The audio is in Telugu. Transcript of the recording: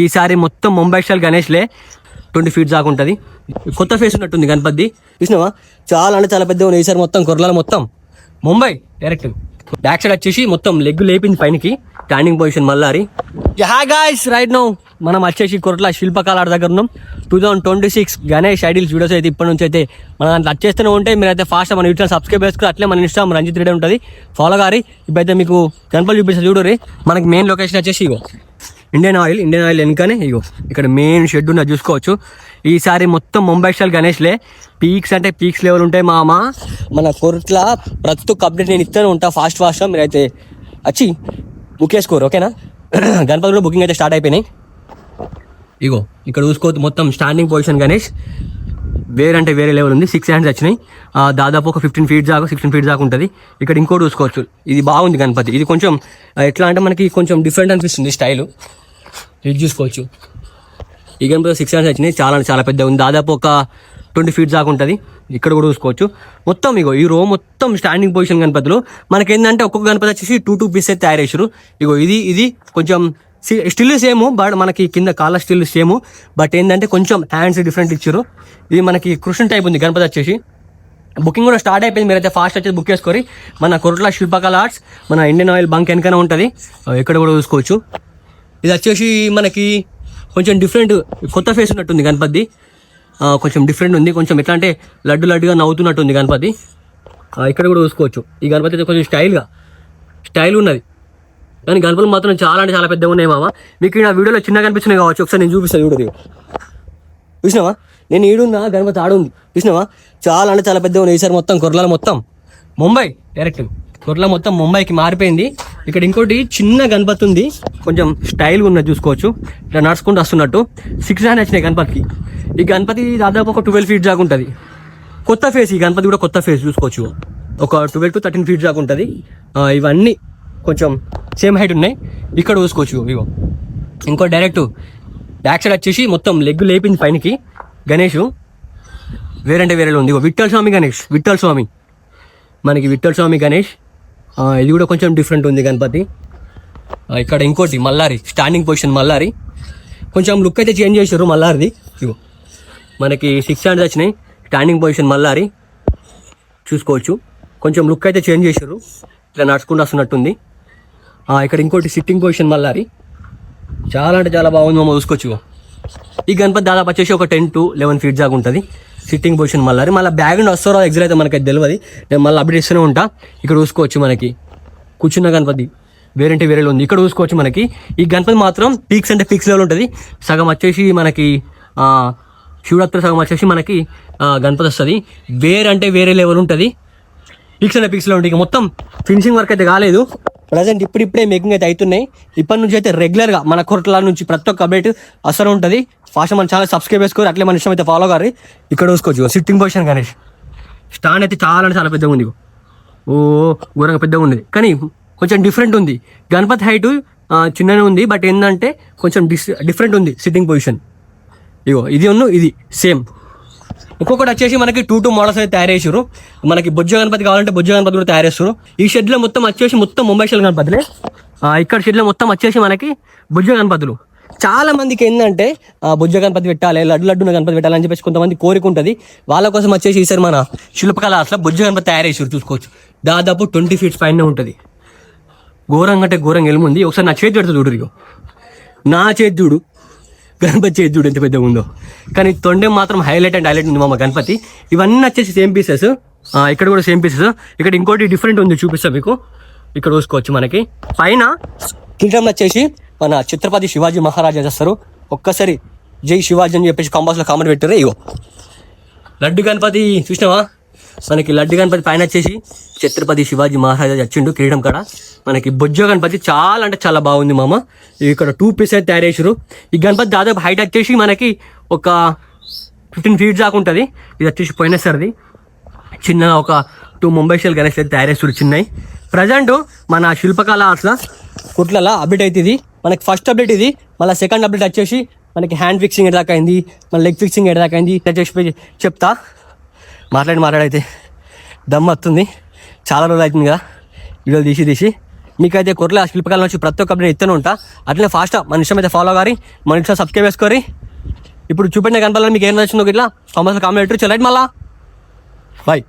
ఈసారి మొత్తం ముంబై స్టైల్ గణేష్లే 20 feet దాకా ఉంటుంది. కొత్త ఫేస్ ఉన్నట్టుంది గణపతి, చూసినావా? చాలా అంటే చాలా పెద్దగా ఉన్నాయి. ఈసారి మొత్తం కొరలాల మొత్తం ముంబై డైరెక్ట్. బ్యాక్ సైడ్ వచ్చేసి మొత్తం లెగ్ లేపింది పైనకి, స్టాండింగ్ పొజిషన్ మల్లారి. హాయ్ గాయ్స్, రైట్ నౌ మనం వచ్చేసి కొరట్ల శిల్పకళ దగ్గర ఉన్నాం. 2026 గణేష్ ఐడిల్స్ వీడియోస్ అయితే ఇప్పటి నుంచి అయితే మన దాంట్లో వచ్చేస్తూనే ఉంటాయి. మీరైతే ఫాస్ట్ మన యూట్యూబ్ సబ్స్క్రైబ్ చేసుకుని అట్లే మన ఇన్స్టాగ్రామ్ రంజిత్ రెడ్డి ఉంటుంది, ఫాలో గారి. ఇప్పుడైతే మీకు గణపతి చూపిస్తే చూడరి. మనకి మెయిన్ లొకేషన్ వచ్చేసి ఇగో ఇండియన్ ఆయిల్ వెనుకనే ఇగో ఇక్కడ మెయిన్ షెడ్ ఉన్నది చూసుకోవచ్చు. ఈసారి మొత్తం ముంబై స్టైల్ గణేష్లే. పీక్స్ అంటే పీక్స్ లెవెల్ ఉంటాయి మామ. మన కొరట్ల ప్రతి ఒక్క అప్డేట్ నేను ఇస్తూనే ఉంటా ఫాస్ట్గా. మీరైతే వచ్చి బుక్ చేసుకోరు, ఓకేనా? గణపతి కూడా బుకింగ్ అయితే స్టార్ట్ అయిపోయినాయి. ఇగో ఇక్కడ చూసుకోవచ్చు మొత్తం స్టాండింగ్ పొజిషన్ గణేష్ వేరంటే వేరే లెవెల్ ఉంది. 6 hands వచ్చినాయి, దాదాపు ఒక 16 feet దాకా ఉంటుంది. ఇక్కడ ఇంకోటి చూసుకోవచ్చు, ఇది బాగుంది గణపతి. ఇది కొంచెం ఎట్లా అంటే మనకి కొంచెం డిఫరెంట్ అనిపిస్తుంది స్టైలు. ఇది చూసుకోవచ్చు, ఈ గణపతి 6 hands వచ్చినాయి, చాలా పెద్దగా ఉంది. దాదాపు ఒక 20 feet దాకా ఉంటుంది. ఇక్కడ కూడా చూసుకోవచ్చు మొత్తం ఇగో ఈ రో మొత్తం స్టాండింగ్ పొజిషన్ గణపతులు. మనకి ఏంటంటే ఒక్కొక్క గణపతి వచ్చేసి 2 pieces అయితే తయారు చేసారు. ఇగో ఇది కొంచెం స్టిల్ సేమ్, బట్ మనకి కింద కాళ్ళ స్టిల్ సేమ్, బట్ ఏంటంటే కొంచెం హ్యాండ్స్ డిఫరెంట్ ఇచ్చారు. ఇది మనకి కృష్ణ టైప్ ఉంది గణపతి వచ్చేసి. బుకింగ్ కూడా స్టార్ట్ అయిపోయింది, మీరైతే ఫాస్ట్ వచ్చేసి బుక్ చేసుకొని. మన కొరట్ల శిల్పకళ ఆర్ట్స్ మన ఇండియన్ ఆయిల్ బంక్ వెనకనే ఉంటుంది, ఇక్కడ కూడా చూసుకోవచ్చు. ఇది వచ్చేసి మనకి కొంచెం డిఫరెంట్ కొత్త ఫేస్ ఉన్నట్టుంది గణపతి, కొంచెం డిఫరెంట్ ఉంది. కొంచెం ఎట్లా అంటే లడ్డుగా నవ్వుతున్నట్టుంది గణపతి. ఇక్కడ కూడా చూసుకోవచ్చు. ఈ గణపతి అయితే కొంచెం స్టైల్ ఉన్నది, కానీ గణపతులు మాత్రం చాలా అంటే చాలా పెద్దగా ఉన్నాయి మామ. మీకు ఈ వీడియోలో చిన్న కనిపిస్తున్నాయి కావచ్చు, ఒకసారి నేను చూపిస్తాను చూడదు. చూసినావా? నేను ఈడున్నా, గణపతి ఆడుంది, చూసినావా? చాలా అంటే చాలా పెద్దగా ఉన్నాయి. ఈసారి మొత్తం కొరలాల మొత్తం ముంబై డైరెక్ట్. కొరల మొత్తం ముంబైకి మారిపోయింది. ఇక్కడ ఇంకోటి చిన్న గణపతి ఉంది, కొంచెం స్టైల్గా ఉన్నది చూసుకోవచ్చు. ఇట్లా నడుచుకుంటూ వస్తున్నట్టు 6 hands వచ్చినాయి గణపతికి. ఈ గణపతి దాదాపు ఒక 12 feet దాకా ఉంటుంది. కొత్త ఫేస్, ఈ గణపతి కూడా కొత్త ఫేస్ చూసుకోవచ్చు. ఒక 12 to 13 feet దాకా ఉంటుంది. ఇవన్నీ కొంచెం సేమ్ హైట్ ఉన్నాయి. ఇక్కడ చూసుకోవచ్చు ఇగో ఇంకో డైరెక్ట్ బ్యాక్ సైడ్ వచ్చేసి మొత్తం లెగ్ లేపింది పైనకి గణేష్ వేరంటే వేరేలో ఉంది. ఇగో విఠల్ స్వామి గణేష్, మనకి విఠల్ స్వామి గణేష్. ఇది కూడా కొంచెం డిఫరెంట్ ఉంది గణపతి. ఇక్కడ ఇంకోటి మల్లారి, స్టాండింగ్ పొజిషన్ మల్లారి. కొంచెం లుక్ అయితే చేంజ్ చేశారు మల్లారిది. ఇగో మనకి 6 hands వచ్చినాయి, స్టాండింగ్ పొజిషన్ మల్లారి చూసుకోవచ్చు. కొంచెం లుక్ అయితే చేంజ్ చేశారు, ఇట్లా నడుచుకుంటూ వస్తున్నట్టుంది. ఇక్కడ ఇంకోటి సిట్టింగ్ పొజిషన్ మల్లారి, చాలా అంటే చాలా బాగుంది మమ్మల్ని చూసుకోవచ్చు. ఈ గణపతి దాదాపు వచ్చేసి ఒక 10 to 11 feet దాకా ఉంటుంది. సిట్టింగ్ పొజిషన్ మల్లారి. మళ్ళీ బ్యాక్గ్రౌండ్ వస్తారో ఎగ్జాక్ట్ అయితే మనకి తెలియదు, నేను మళ్ళీ అప్డేట్ ఇస్తూనే ఉంటా. ఇక్కడ చూసుకోవచ్చు మనకి కూర్చున్న గణపతి వేరంటే వేరేలో ఉంది. ఇక్కడ చూసుకోవచ్చు మనకి ఈ గణపతి మాత్రం పీక్స్ అంటే పీక్స్ లెవెల్ ఉంటుంది. సగం వచ్చేసి మనకి శివరాత్రి, సగం వచ్చేసి మనకి గణపతి వస్తుంది. వేరంటే వేరే లెవెల్ ఉంటుంది, పీక్స్ అంటే పీక్స్లో ఉంటుంది. ఇక మొత్తం ఫినిషింగ్ వర్క్ అయితే కాలేదు, ప్రజెంట్ ఇప్పుడే మేకింగ్ అయితే అవుతున్నాయి. ఇప్పటి నుంచి అయితే రెగ్యులర్గా మన కొరట్ల నుంచి ప్రతి ఒక్క అప్డేట్ అసలు ఉంటుంది. ఫాస్ట్ మన ఛానల్ సబ్స్క్రైబ్ చేసుకోరు, అట్లే మన ఇష్టం అయితే ఫాలో గారు. ఇక్కడ చూసుకోవచ్చు సిట్టింగ్ పొజిషన్ గణేష్. స్టాండ్ అయితే చాలా అంటే చాలా పెద్దగా ఉంది, ఘోరంగా పెద్దగా ఉంది, కానీ కొంచెం డిఫరెంట్ ఉంది. గణపతి హైట్ చిన్ననే ఉంది, బట్ ఏంటంటే కొంచెం డిఫరెంట్ ఉంది సిట్టింగ్ పొజిషన్. ఇగో ఇది సేమ్. ఒక్కొక్కటి వచ్చేసి మనకి 2 models అయితే తయారు చేసారు. మనకి బొజ్జ గణపతి కావాలంటే బొజ్జ గణపతి కూడా తయారు చేస్తారు. ఈ షెడ్లో మొత్తం వచ్చేసి మొత్తం ముంబై స్టైల్ గణపతులే. ఇక్కడ షెడ్లో మొత్తం వచ్చేసి మనకి బొజ్జ గణపతులు. చాలా మందికి ఏంటంటే బొజ్జ గణపతి పెట్టాలి, లడ్డున్న గణపతి పెట్టాలని చెప్పేసి కొంతమంది కోరిక ఉంటుంది. వాళ్ళ కోసం వచ్చేసి ఈసారి మన శిల్పకళ అసలు బొజ్జ గణపతి తయారు చేసారు చూసుకోవచ్చు. దాదాపు 20 feet పైన ఉంటుంది. ఘోరంగా అంటే ఘోరంగా ఎలుముంది. ఒకసారి నా చేతి పెడుతుంది చూడు, ఇగో నా చేతి చూడు, గణపతి చేతి చూడు ఎంత పెద్దగా ఉందో. కానీ తొండెం మాత్రం హైలైట్ ఉంది మా గణపతి. ఇవన్నీ వచ్చేసి సేమ్ పీసెస్. ఇక్కడ కూడా సేమ్ పీసెస్. ఇక్కడ ఇంకోటి డిఫరెంట్ ఉంది, చూపిస్తాం మీకు. ఇక్కడ చూసుకోవచ్చు మనకి పైన కిరీటంలో వచ్చేసి మన ఛత్రపతి శివాజీ మహారాజా చేస్తారు. ఒక్కసారి జై శివాజీ అని చెప్పేసి కాంబాస్లో కామెంట్ పెట్టారు. ఇగో లడ్డు గణపతి చూసినావా? మనకి లడ్డు గణపతి పైన వచ్చేసి ఛత్రపతి శివాజీ మహారాజా వచ్చిండు కిరీటం కాడ. మనకి బొజ్జ గణపతి చాలా అంటే చాలా బాగుంది మామ. ఇక్కడ 2 pieces అయితే తయారు చేసారు. ఈ గణపతి దాదాపు హైట్ వచ్చేసి మనకి ఒక 15 feet దాకా ఉంటుంది. ఇది వచ్చేసి పోయినసారిది చిన్న ఒక 2 ముంబై స్టైల్ గణేష్ అయితే తయారు చేస్తారు చిన్నవి. ప్రజెంట్ మన శిల్పకళ అట్లా కుట్లలో అప్డేట్ అయితే ఇది మనకి ఫస్ట్ అప్డేట్ ఇది. మళ్ళీ సెకండ్ అప్డేట్ వచ్చేసి మనకి హ్యాండ్ ఫిక్సింగ్ ఎడదాకా అయింది, మళ్ళీ లెగ్ ఫిక్సింగ్ ఎడదాకా అయింది. చేసి చెప్తా. మాట్లాడైతే దమ్ వస్తుంది, చాలా రోజులు అవుతుంది కదా వీడియోలు తీసి మీకైతే కొరల శిల్పకళ నుంచి ప్రతి ఒక్క అప్డేట్ ఇస్తూనే ఉంటా. అట్లనే ఫాస్ట్గా మన ఇష్టం అయితే ఫాలో కారి, మన ఇష్టం సబ్స్క్రైబ్ చేసుకోరి. ఇప్పుడు చూపెట్టిన కనపాలని మీకు ఏం నచ్చిందో ఇట్లా కామెంట్లో కామెంట్ పెట్టు. చల్ రైట్ మళ్ళా బాయ్.